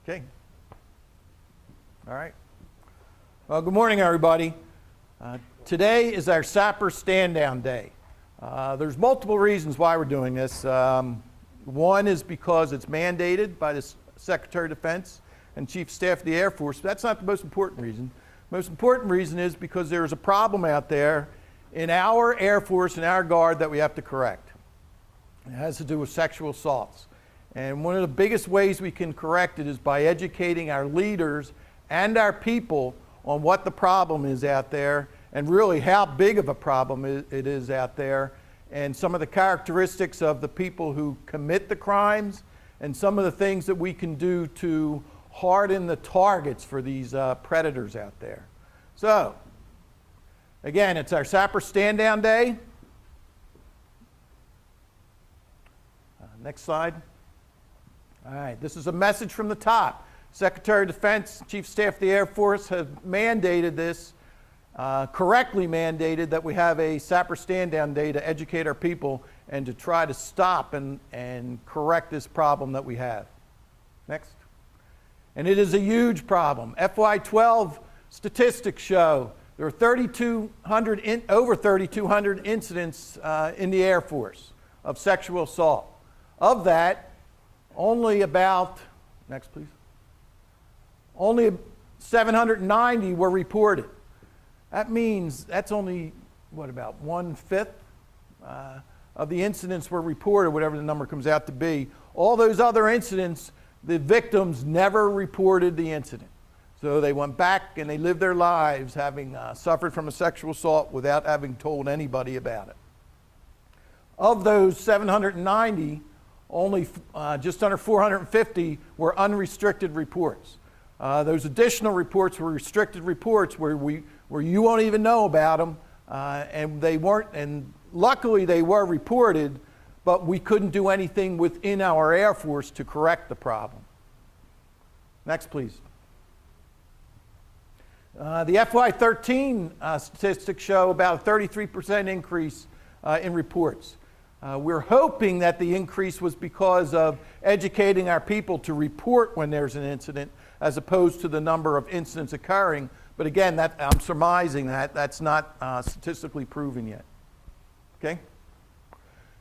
Okay. All right. Well, good morning, everybody. Today is our Sapr stand-down day. There's multiple reasons why we're doing this. One is because it's mandated by the Secretary of Defense and Chief of Staff of the Air Force. But that's not the most important reason. The most important reason is because there's a problem out there in our Air Force and our Guard that we have to correct. It has to do with sexual assaults. And one of the biggest ways we can correct it is by educating our leaders and our people on what the problem is out there and really how big of a problem it is out there, and some of the characteristics of the people who commit the crimes and some of the things that we can do to harden the targets for these predators out there. So, again, it's our Sapr stand-down day. Next slide. All right, this is a message from the top. Secretary of Defense, Chief of Staff of the Air Force have mandated this, correctly mandated that we have a Sapr stand-down day to educate our people and to try to stop and correct this problem that we have. Next. And it is a huge problem. FY12 statistics show there are over 3,200 incidents in the Air Force of sexual assault. Of that, only about, next please, only 790 were reported. That means that's only, what, about 1/5 of the incidents were reported, whatever the number comes out to be. All those other incidents, the victims never reported the incident. So they went back and they lived their lives having suffered from a sexual assault without having told anybody about it. Of those 790, only just under 450 were unrestricted reports. Those additional reports were restricted reports where you won't even know about them, and they weren't. And luckily, they were reported, but we couldn't do anything within our Air Force to correct the problem. Next, please. The FY13 statistics show about a 33% increase in reports. We're hoping that the increase was because of educating our people to report when there's an incident as opposed to the number of incidents occurring. But again, I'm surmising that. That's not statistically proven yet. Okay?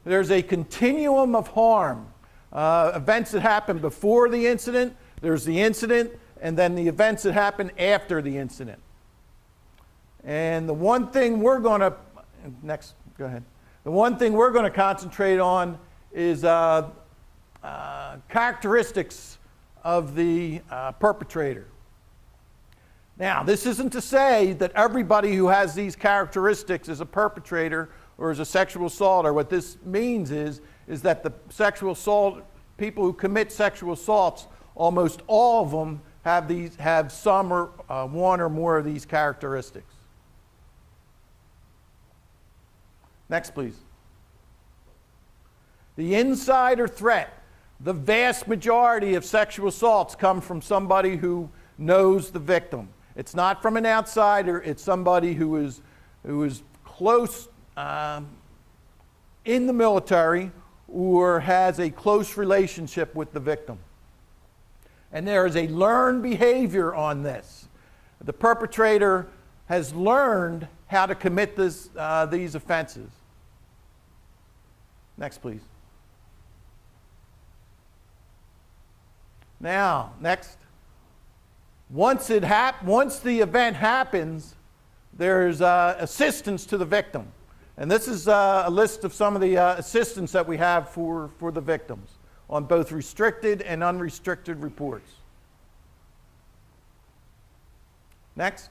There's a continuum of harm. Events that happen before the incident, there's the incident, and then the events that happen after the incident. And the one thing we're going to, next, go ahead. The one thing we're going to concentrate on is characteristics of the perpetrator. Now, this isn't to say that everybody who has these characteristics is a perpetrator or is a sexual assaulter. What this means is that the sexual assault, people who commit sexual assaults, almost all of them have some or one or more of these characteristics. Next, please. The insider threat. The vast majority of sexual assaults come from somebody who knows the victim. It's not from an outsider. It's somebody who is close in the military or has a close relationship with the victim. And there is a learned behavior on this. The perpetrator has learned how to commit these offenses. Next, please. Now, next. Once the event happens, there's assistance to the victim. And this is a list of some of the assistance that we have for the victims on both restricted and unrestricted reports. Next.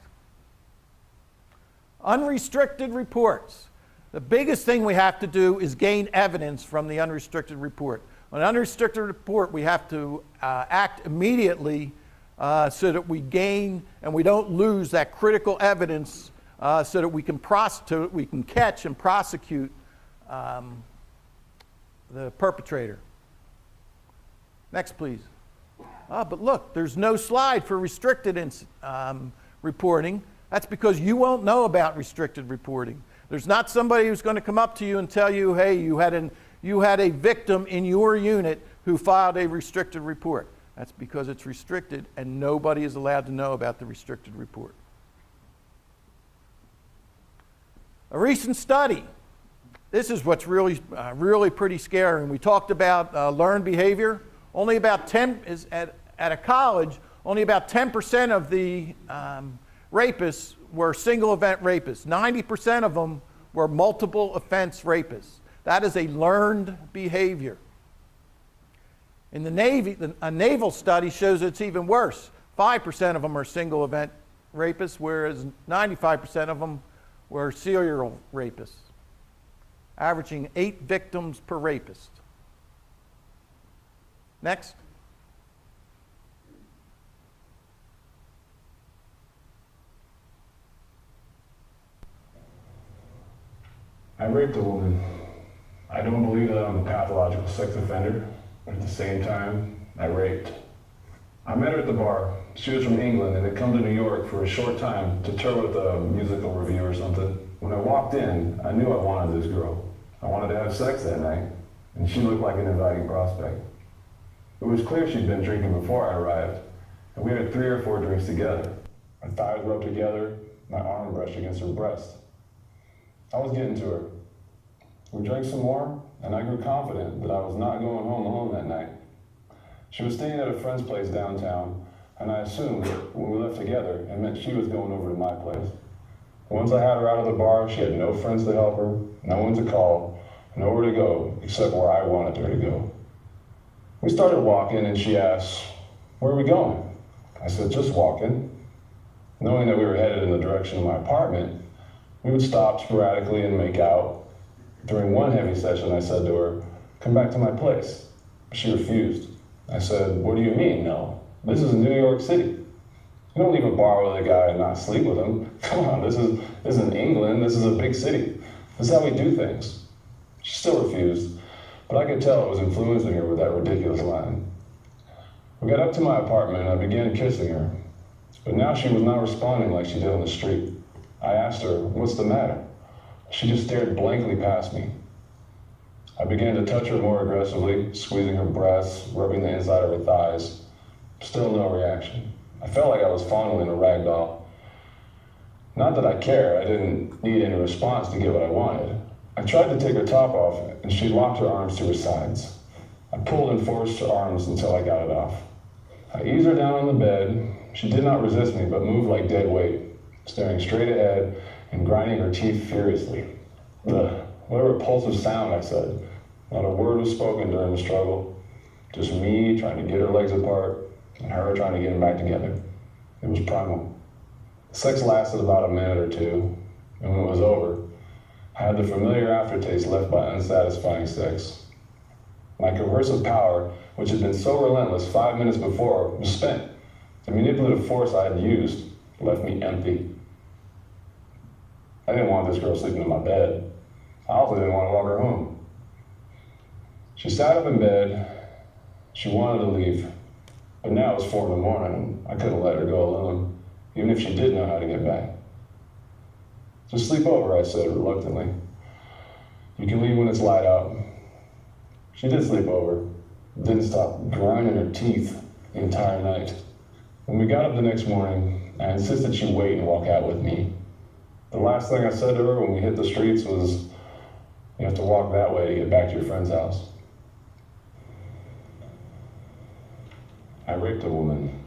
Unrestricted reports. The biggest thing we have to do is gain evidence from the unrestricted report. On an unrestricted report, we have to act immediately so that we gain and we don't lose that critical evidence so that we can catch and prosecute the perpetrator. Next, please. But look, there's no slide for restricted reporting. That's because you won't know about restricted reporting. There's not somebody who's going to come up to you and tell you, hey, you had a victim in your unit who filed a restricted report. That's because it's restricted, and nobody is allowed to know about the restricted report. A recent study. This is what's really pretty scary. And we talked about learned behavior. Only about 10 is at a college. Only about 10% of the rapists were single event rapists. 90% of them were multiple offense rapists. That is a learned behavior. In the Navy, a naval study shows it's even worse. 5% of them are single event rapists, whereas 95% of them were serial rapists, averaging 8 victims per rapist. Next. I raped a woman. I don't believe that I'm a pathological sex offender, but at the same time, I raped. I met her at the bar. She was from England and had come to New York for a short time to tour with a musical review or something. When I walked in, I knew I wanted this girl. I wanted to have sex that night, and she looked like an inviting prospect. It was clear she'd been drinking before I arrived, and we had 3 or 4 drinks together. Our thighs rubbed together, my arm brushed against her breast. I was getting to her. We drank some more, and I grew confident that I was not going home alone that night. She was staying at a friend's place downtown, and I assumed that when we left together, it meant she was going over to my place. Once I had her out of the bar, she had no friends to help her, no one to call, nowhere to go except where I wanted her to go. We started walking, and she asked, "Where are we going?" I said, "Just walking." Knowing that we were headed in the direction of my apartment, we would stop sporadically and make out. During one heavy session, I said to her, "Come back to my place." She refused. I said, "What do you mean, no? This is New York City. You don't leave a bar with a guy and not sleep with him. Come on, this isn't England. This is a big city. This is how we do things." She still refused, but I could tell it was influencing her with that ridiculous line. We got up to my apartment and I began kissing her, but now she was not responding like she did on the street. I asked her, "What's the matter?" She just stared blankly past me. I began to touch her more aggressively, squeezing her breasts, rubbing the inside of her thighs. Still no reaction. I felt like I was fondling a rag doll. Not that I cared, I didn't need any response to get what I wanted. I tried to take her top off, and she locked her arms to her sides. I pulled and forced her arms until I got it off. I eased her down on the bed. She did not resist me, but moved like dead weight, staring straight ahead and grinding her teeth furiously. Ugh, what a repulsive sound, I said. Not a word was spoken during the struggle. Just me trying to get her legs apart and her trying to get them back together. It was primal. Sex lasted about a minute or two, and when it was over, I had the familiar aftertaste left by unsatisfying sex. My coercive power, which had been so relentless 5 minutes before, was spent. The manipulative force I had used left me empty. I didn't want this girl sleeping in my bed. I also didn't want to walk her home. She sat up in bed. She wanted to leave, but now it was 4 in the morning, and I couldn't let her go alone, even if she did know how to get back. "Just sleep over," I said reluctantly. "You can leave when it's light out." She did sleep over, didn't stop grinding her teeth the entire night. When we got up the next morning, I insisted she wait and walk out with me. The last thing I said to her when we hit the streets was, "You have to walk that way to get back to your friend's house." I raped a woman.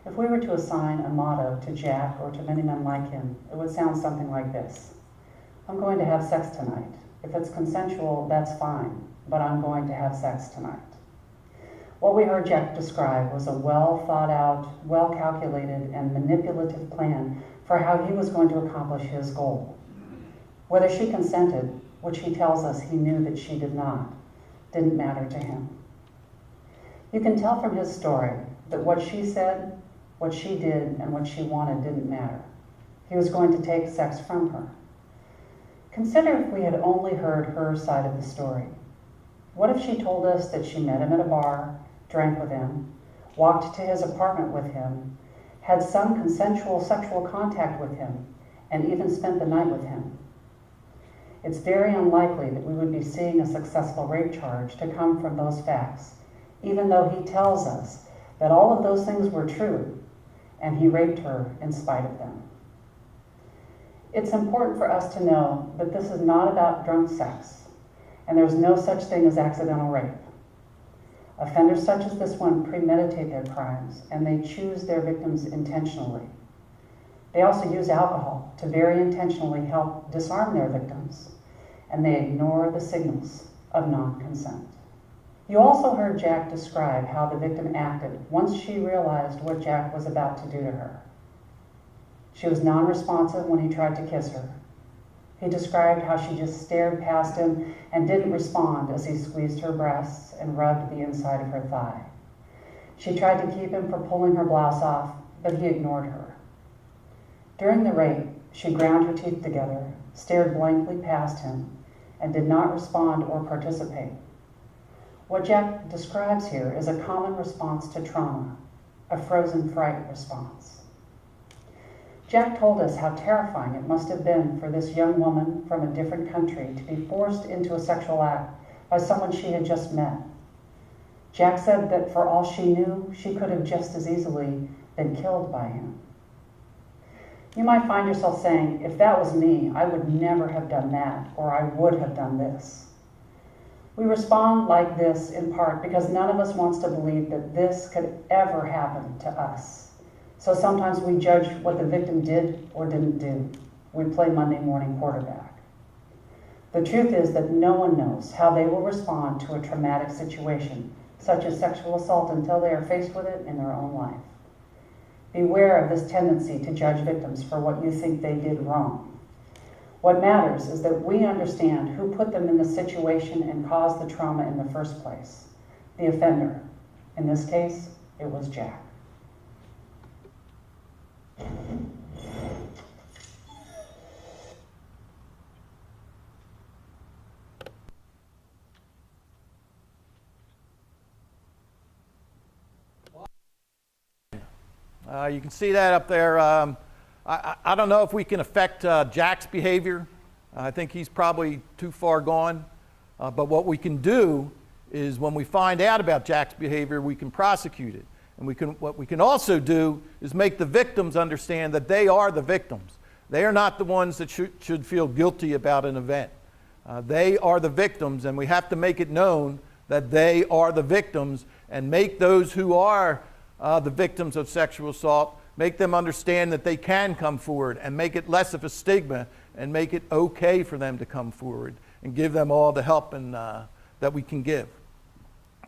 If we were to assign a motto to Jack or to many men like him, it would sound something like this: "I'm going to have sex tonight. If it's consensual, that's fine, but I'm going to have sex tonight." What we heard Jack describe was a well thought out, well calculated, and manipulative plan for how he was going to accomplish his goal. Whether she consented, which he tells us he knew that she did not, didn't matter to him. You can tell from his story that what she said, what she did, and what she wanted didn't matter. He was going to take sex from her. Consider if we had only heard her side of the story. What if she told us that she met him at a bar, drank with him, walked to his apartment with him, had some consensual sexual contact with him, and even spent the night with him? It's very unlikely that we would be seeing a successful rape charge to come from those facts, even though he tells us that all of those things were true, and he raped her in spite of them. It's important for us to know that this is not about drunk sex, and there's no such thing as accidental rape. Offenders such as this one premeditate their crimes, and they choose their victims intentionally. They also use alcohol to very intentionally help disarm their victims, and they ignore the signals of non-consent. You also heard Jack describe how the victim acted once she realized what Jack was about to do to her. She was non-responsive when he tried to kiss her. He described how she just stared past him and didn't respond as he squeezed her breasts and rubbed the inside of her thigh. She tried to keep him from pulling her blouse off, but he ignored her. During the rape, she ground her teeth together, stared blankly past him, and did not respond or participate. What Jack describes here is a common response to trauma, a frozen fright response. Jack told us how terrifying it must have been for this young woman from a different country to be forced into a sexual act by someone she had just met. Jack said that for all she knew, she could have just as easily been killed by him. You might find yourself saying, if that was me, I would never have done that, or I would have done this. We respond like this in part because none of us wants to believe that this could ever happen to us. So sometimes we judge what the victim did or didn't do. We play Monday morning quarterback. The truth is that no one knows how they will respond to a traumatic situation, such as sexual assault, until they are faced with it in their own life. Beware of this tendency to judge victims for what you think they did wrong. What matters is that we understand who put them in the situation and caused the trauma in the first place. The offender. In this case, it was Jack. You can see that up there. I don't know if we can affect Jack's behavior. I think he's probably too far gone. But what we can do is when we find out about Jack's behavior, we can prosecute it. And what we can also do is make the victims understand that they are the victims. They are not the ones that should feel guilty about an event. They are the victims, and we have to make it known that they are the victims and make those who are the victims of sexual assault, make them understand that they can come forward and make it less of a stigma and make it okay for them to come forward and give them all the help that we can give.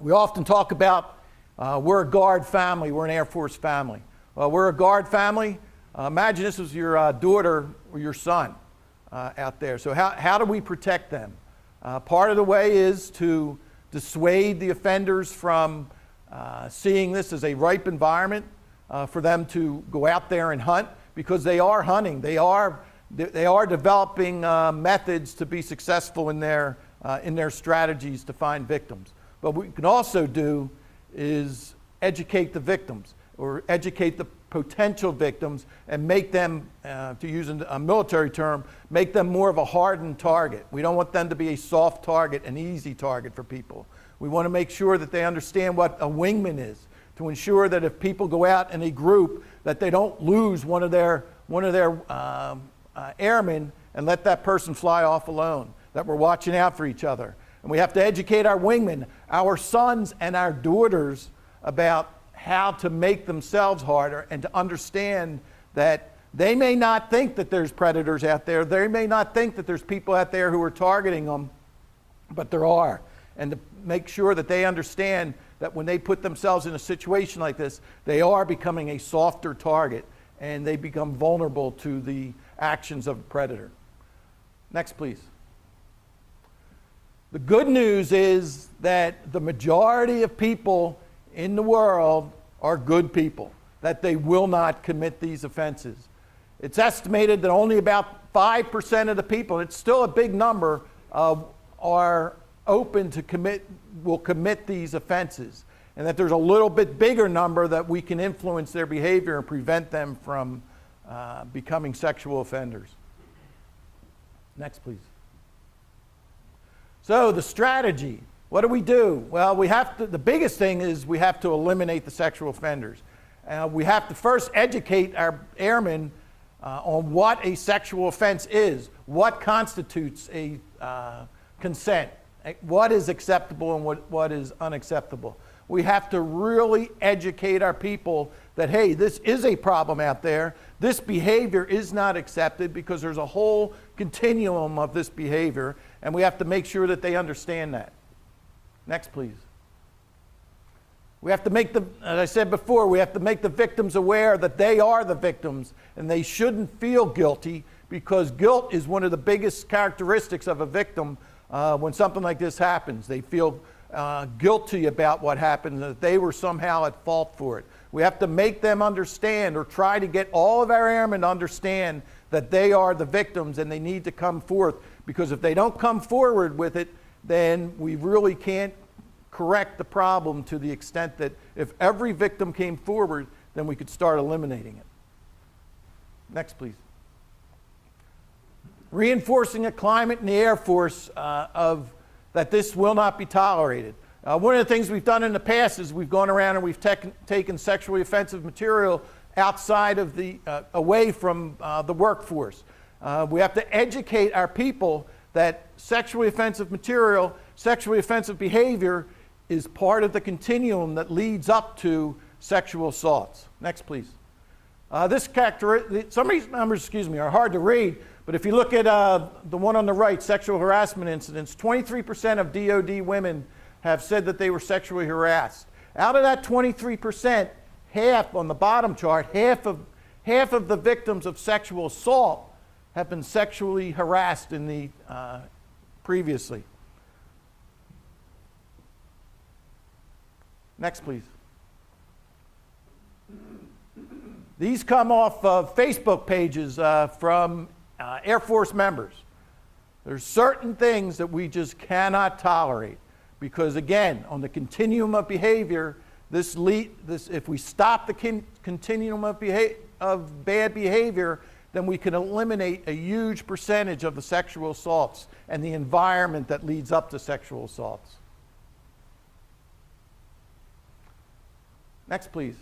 We often talk about we're a Guard family, we're an Air Force family. Well, we're a Guard family. Imagine this was your daughter or your son out there. So how do we protect them? Part of the way is to dissuade the offenders from seeing this as a ripe environment for them to go out there and hunt, because they are hunting. They are developing methods to be successful in their strategies to find victims. But what we can also do is educate the victims, or educate the potential victims, and make them, to use a military term, make them more of a hardened target. We don't want them to be a soft target, an easy target for people. We want to make sure that they understand what a wingman is, to ensure that if people go out in a group, that they don't lose one of their airmen and let that person fly off alone, that we're watching out for each other. And we have to educate our wingmen, our sons and our daughters, about how to make themselves harder and to understand that they may not think that there's predators out there. They may not think that there's people out there who are targeting them, but there are. And to make sure that they understand that when they put themselves in a situation like this, they are becoming a softer target and they become vulnerable to the actions of a predator. Next, please. The good news is that the majority of people in the world are good people, that they will not commit these offenses. It's estimated that only about 5% of the people, it's still a big number, are open to will commit these offenses, and that there's a little bit bigger number that we can influence their behavior and prevent them from becoming sexual offenders. Next, please. So the strategy What do we do? Well, the biggest thing is we have to eliminate the sexual offenders. We have to first educate our airmen on what a sexual offense is, what constitutes a consent, what is acceptable and what is unacceptable. We have to really educate our people that, hey, this is a problem out there. This behavior is not accepted because there's a whole continuum of this behavior, and we have to make sure that they understand that. Next, please. We have to make as I said before, we have to make the victims aware that they are the victims and they shouldn't feel guilty, because guilt is one of the biggest characteristics of a victim when something like this happens. They feel guilty about what happened, that they were somehow at fault for it. We have to make them understand, or try to get all of our airmen to understand, that they are the victims and they need to come forth, because if they don't come forward with it, then we really can't correct the problem to the extent that if every victim came forward, then we could start eliminating it. Next, please. Reinforcing a climate in the Air Force that this will not be tolerated. One of the things we've done in the past is we've gone around and we've taken sexually offensive material outside of away from the workforce. We have to educate our people that sexually offensive material, sexually offensive behavior is part of the continuum that leads up to sexual assaults. Next, please. Some of these numbers, are hard to read, but if you look at the one on the right, sexual harassment incidents, 23% of DOD women have said that they were sexually harassed. Out of that 23%, half on the bottom chart, half of the victims of sexual assault have been sexually harassed in the previously. Next, please. These come off of Facebook pages from Air Force members. There's certain things that we just cannot tolerate, because again, on the continuum of behavior, if we stop the continuum of bad behavior, then we can eliminate a huge percentage of the sexual assaults and the environment that leads up to sexual assaults. Next, please.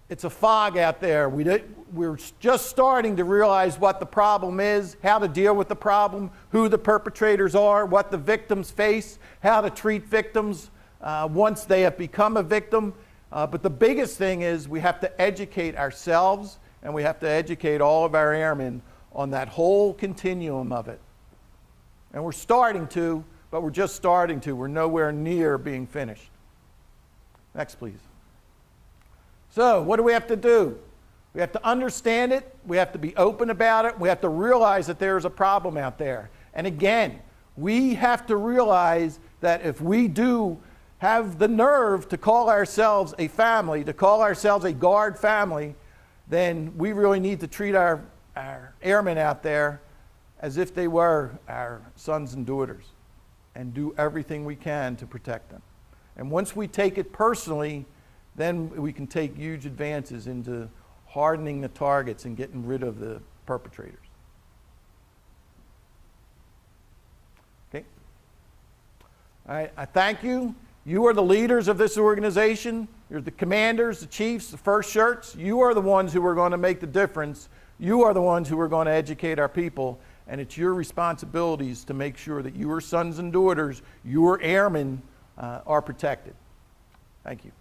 It's a fog out there. We're just starting to realize what the problem is, how to deal with the problem, who the perpetrators are, what the victims face, how to treat victims once they have become a victim. But the biggest thing is we have to educate ourselves, and we have to educate all of our airmen on that whole continuum of it. And we're starting to, but we're just starting to. We're nowhere near being finished. Next, please. So, what do we have to do? We have to understand it. We have to be open about it. We have to realize that there's a problem out there. And again, we have to realize that if we do have the nerve to call ourselves a family, to call ourselves a guard family, then we really need to treat our airmen out there as if they were our sons and daughters, and do everything we can to protect them. And once we take it personally, then we can take huge advances into hardening the targets and getting rid of the perpetrators. Okay? All right, I thank you. You are the leaders of this organization. You're the commanders, the chiefs, the first shirts. You are the ones who are going to make the difference. You are the ones who are going to educate our people. And it's your responsibilities to make sure that your sons and daughters, your airmen, are protected. Thank you.